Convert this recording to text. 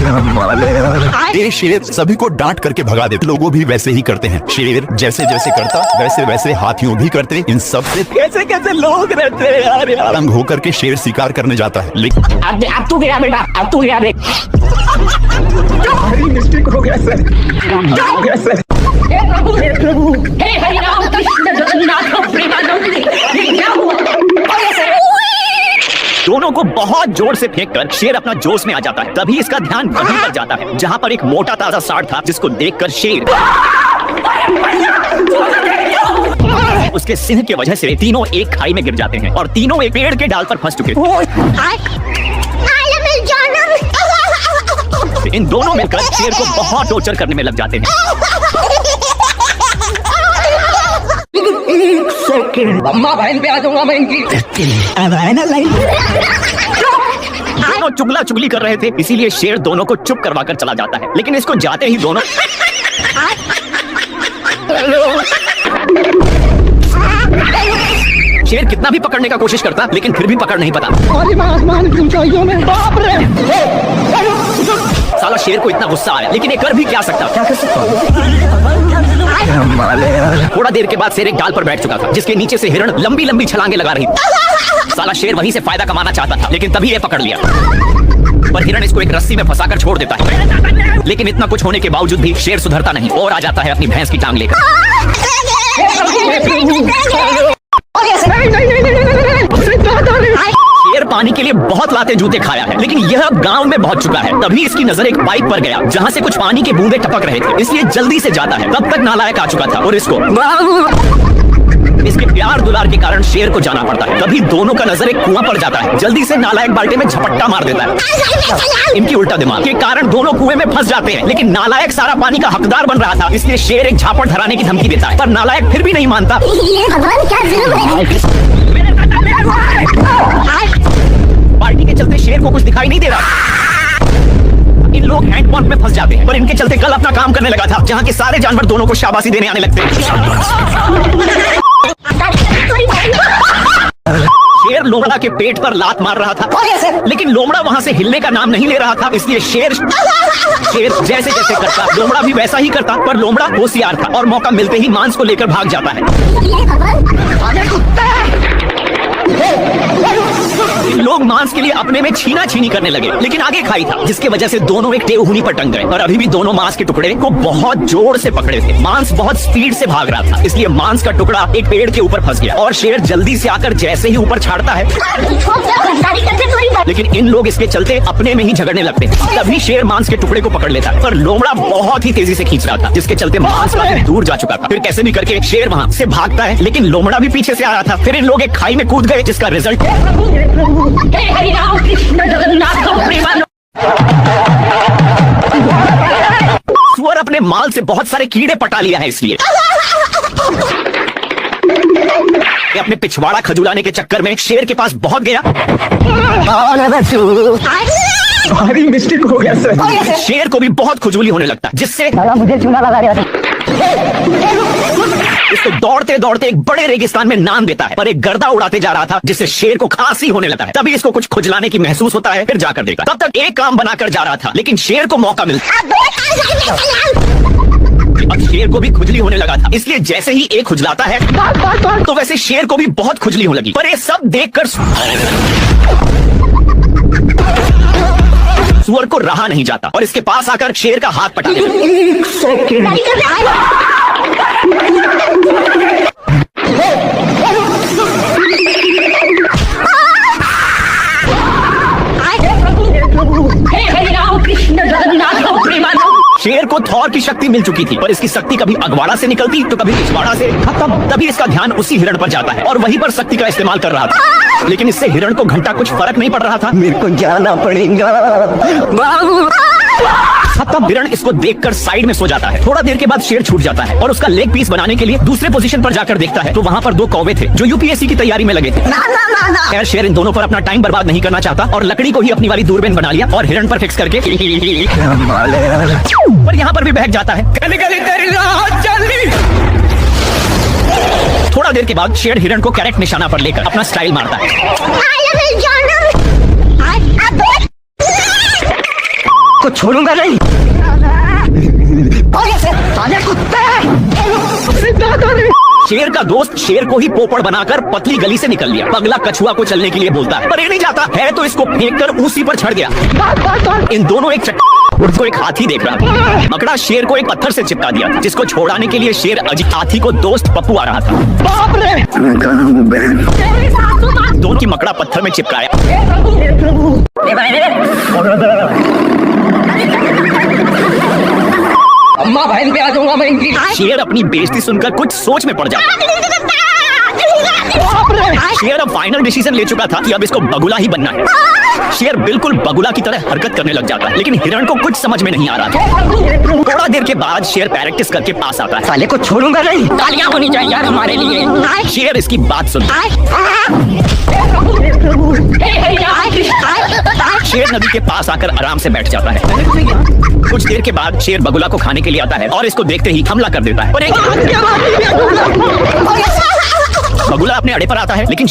ये शेर सभी को डांट करके भगा देते, लोगों भी वैसे ही करते हैं। शेर जैसे जैसे करता वैसे वैसे हाथियों भी करते। इन सब से कैसे कैसे लोग रहते हैं यार। तंग होकर के शेर शिकार करने जाता है, लेकिन अब तू गया बेटा, अब तू गया रे। मिस्टेक हो गया सर, हो गया सर। हे प्रभु, हे हरि राम कृष्ण जगन्नाथ प्रेमानंद, ये क्या हुआ? दोनों को बहुत जोर से फेंककर शेर अपना जोश में आ जाता है। तभी इसका ध्यान वहीं पर जाता है जहां पर एक मोटा ताजा सांड था, जिसको देखकर शेर उसके सिंह की वजह से तीनों एक खाई में गिर जाते हैं और तीनों एक पेड़ के डाल पर फंस चुके इन दोनों मिलकर शेर को बहुत टॉर्चर करने में लग जाते हैं। अम्मा बहन पे आ जाऊंगा मैं इनकी। दोनों चुगला चुगली कर रहे थे, इसीलिए शेर दोनों को चुप करवा कर चला जाता है। लेकिन इसको जाते ही दोनों शेर कितना भी पकड़ने का कोशिश करता, लेकिन फिर भी पकड़ नहीं पाता। आसमान की ऊंचाइयों में, बाप रे। साला शेर को इतना गुस्सा आया, लेकिन ये कर भी क्या सकता। क्या कर सकता? थोड़ा देर के बाद शेर एक डाल पर बैठ चुका था, जिसके नीचे से हिरण लंबी लंबी छलांगे लगा रही थी। साला शेर वहीं से फायदा कमाना चाहता था, लेकिन तभी ये पकड़ लिया। पर हिरण इसको एक रस्सी में फंसाकर छोड़ देता है। लेकिन इतना कुछ होने के बावजूद भी शेर सुधरता नहीं और आ जाता है अपनी भैंस की टांग लेकर। शेर पानी के लिए बहुत लाते जूते खाया है, लेकिन यह गांव में पहुंच चुका है। तभी इसकी नजर एक पाइप पर गया, जहां से कुछ पानी के बूंदे टपक रहे थे, इसलिए जल्दी से जाता है। तब तक नालायक आ चुका था और इसके प्यार दुलार के कारण शेर को जाना पड़ता है। तभी दोनों का नजर एक कुआं पर जाता है। जल्दी से नालायक बाल्टी में झपट्टा मार देता है। इनकी उल्टा दिमाग के कारण दोनों कुएं में फंस जाते हैं, लेकिन नालायक सारा पानी का हकदार बन रहा था, इसलिए शेर एक झापड़ धराने की धमकी देता है। पर नालायक फिर भी नहीं मानता। बाल्टी के चलते शेर को कुछ दिखाई नहीं दे रहा। इन लोग हैंडपंप में फंस जाते हैं, पर इनके चलते कल अपना काम करने लगा था, जहाँ के सारे जानवर दोनों को शाबाशी देने आने लगते हैं। शेर लोमड़ा के पेट पर लात मार रहा था, लेकिन लोमड़ा वहां से हिलने का नाम नहीं ले रहा था, इसलिए शेर जैसे जैसे करता लोमड़ा भी वैसा ही करता। पर लोमड़ा होशियार था और मौका मिलते ही मांस को लेकर भाग जाता है। लोग मांस के लिए अपने में छीना छीनी करने लगे, लेकिन आगे खाई था, जिसके वजह से दोनों एक टेहूनी पर टंग गए और अभी भी दोनों मांस के टुकड़े को बहुत जोर से पकड़े थे। मांस बहुत स्पीड से भाग रहा था, इसलिए मांस का टुकड़ा एक पेड़ के ऊपर फंस गया और शेर जल्दी से आकर जैसे ही ऊपर छाड़ता है, लेकिन इन लोग इसके चलते अपने में ही झगड़ने लगते हैं। तभी शेर मांस के टुकड़े को पकड़ लेता है, पर लोमड़ा बहुत ही तेजी से खींच रहा था, जिसके चलते मांस काफी दूर जा चुका था। फिर कैसे भी करके शेर वहां से भागता है, लेकिन लोमड़ा भी पीछे से आ रहा था। फिर इन लोग एक खाई में कूद गए, जिसका रिजल्ट हे हरि राम कृष्ण जगन्नाथ प्रेमानंद। सुअर अपने माल से बहुत सारे कीड़े पटा लिया है, इसलिए अपने पिछवाड़ा खजुलाने के चक्कर में शेर के पास बहुत गया। भारी मिस्टेक हो गया सर। शेर को भी बहुत खुजली होने लगता, जिससे मुझे चूना लगा रहा था। इसको दौड़ते दौड़ते एक बड़े रेगिस्तान में नाम देता है, पर एक गर्दा उड़ाते जा रहा था, जिससे शेर को खांसी होने लगता है। तभी इसको कुछ खुजलाने की महसूस होता है, फिर जाकर देखता। तब तक एक काम बनाकर जा रहा था, लेकिन शेर को मौका मिलता। अब शेर को भी खुजली होने लगा था, इसलिए जैसे ही एक खुजलाता है तो वैसे शेर को भी बहुत खुजली होने लगी। पर ये सब देखकर सुअर को रहा नहीं जाता और इसके पास आकर शेर का हाथ पटा देता। हे हरि राम कृष्ण जगन्नाथ प्रेमानंद। शेर को थॉर की शक्ति मिल चुकी थी, पर इसकी शक्ति कभी अगवाड़ा से निकलती तो कभी पिछवाड़ा से। तभी इसका ध्यान उसी हिरण पर जाता है और वहीं पर शक्ति का इस्तेमाल कर रहा था, लेकिन इससे हिरण को घंटा कुछ फर्क नहीं पड़ रहा था। मेरे को जाना पड़ेगा। तब हिरण इसको देखकर साइड में सो जाता है। थोड़ा देर के बाद शेर छूट जाता है और उसका लेग पीस बनाने के लिए दूसरे पोजीशन पर जाकर देखता है, तो वहाँ पर दो कौवे थे जो यूपीएससी की तैयारी में लगे थे। खैर शेर इन दोनों पर अपना टाइम बर्बाद नहीं करना चाहता और लकड़ी को ही अपनी वाली दूरबीन बना लिया और हिरण पर फिक्स करके पर यहाँ पर भी बहक जाता है। थोड़ा देर के बाद शेर हिरण को करेक्ट निशाना पर लेकर अपना स्टाइल मारता है। को छोड़ूंगा नहीं। शेर का दोस्त शेर को ही पोपड़ बनाकर पतली गली से निकल लिया। पगला कछुआ को चलने के लिए बोलता है पर ये नहीं जाता है, तो इसको फेंक कर उसी पर चढ़ गया। इन दोनों एक उसको एक हाथी देख रहा था। मकड़ा शेर को एक पत्थर से चिपका दिया, जिसको छोड़ाने के लिए शेर अजीत हाथी को दोस्त पप्पू आ रहा था। बाप रे, दोनों की मकड़ा पत्थर में चिपकाया। अम्मा बहन पे आ जाऊंगा मैं इनकी। शेर अपनी बेइज्जती सुनकर कुछ सोच में पड़ जाता। शेर अब फाइनल डिसीजन ले चुका था कि अब इसको बगुला ही बनना है। शेर बिल्कुल बगुला की तरह हरकत करने लग जाता है, लेकिन हिरण को कुछ समझ में नहीं आ रहा था। थोड़ा देर के बाद शेर प्रैक्टिस करके पास आता है। साले को छोड़ूंगा नहीं। तालियां होनी चाहिए यार हमारे लिए। शेर इसकी बात सुनता है। शेर नदी के पास आकर आराम से बैठ जाता है। कुछ देर के बाद शेर बगुला को खाने के लिए आता है और इसको देखते ही हमला कर देता है। पर बगुला अपने अड़े पर आता है, लेकिन